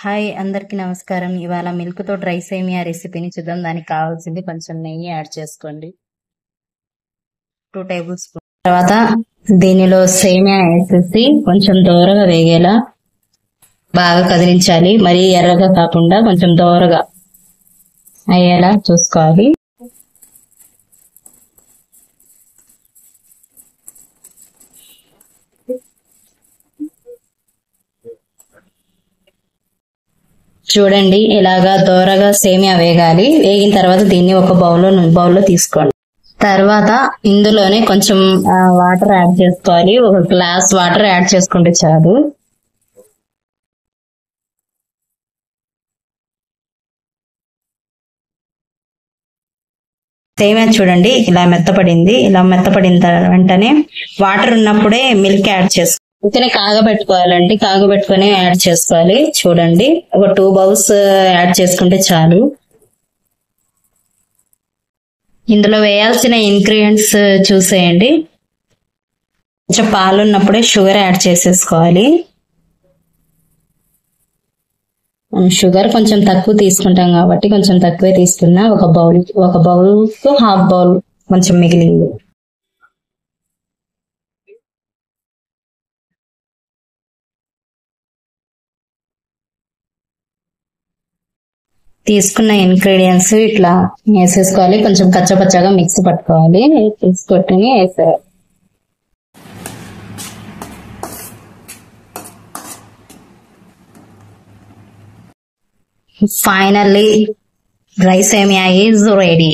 Hi అందరికి నమస్కారం. ఇవాళ మిల్క్ తో డ్రై సేమియా రెసిపీని చూద్దాం. దానికి కావాల్సింది కొంచెం నెయ్యి యాడ్ చేసుకోండి, 2 టేబుల్ స్పూన్. తర్వాత దీనిలో సేమియా వేసేసి కొంచెం దోరగా వేగేలా బాగా కదిలించాలి. మరీ ఎర్రగా కాకుండా కొంచెం దోరగా అయ్యేలా చూసుకోవాలి. చూడండి, ఇలాగా దోరగా సేమియా వేగాలి. వేగిన తర్వాత దీన్ని ఒక బౌల్లో తీసుకోండి. తర్వాత ఇందులోనే కొంచెం వాటర్ యాడ్ చేసుకోవాలి. ఒక గ్లాస్ వాటర్ యాడ్ చేసుకుంటే చాలు. సేమియా చూడండి ఇలా మెత్తపడింది. ఇలా మెత్తపడిన వెంటనే వాటర్ ఉన్నప్పుడే మిల్క్ యాడ్ చేసుకోవాలి. ఇంకనే కాగబెట్టుకోవాలండి. కాగబెట్టుకుని యాడ్ చేసుకోవాలి. చూడండి, ఒక 2 బౌల్స్ యాడ్ చేసుకుంటే చాలు. ఇందులో వేయాల్సిన ఇంగ్రీడియంట్స్ చూసేయండి. కొంచెం పాలు ఉన్నప్పుడే షుగర్ యాడ్ చేసేసుకోవాలి. షుగర్ కొంచెం తక్కువ తీసుకుంటాం కాబట్టి కొంచెం తక్కువే తీసుకున్నా. ఒక బౌల్ తో హాఫ్ బౌల్ కొంచెం మిగిలింది. తీసుకున్న ఇంగ్రీడియంట్స్ ఇట్లా వేసేసుకోవాలి. కొంచెం కచ్చపచ్చగా మిక్స్ పట్టుకోవాలి. తీసుకొట్టుని వేసేయాలి. ఫైనల్లీ డ్రై సేమియా ఈజ్ రెడీ.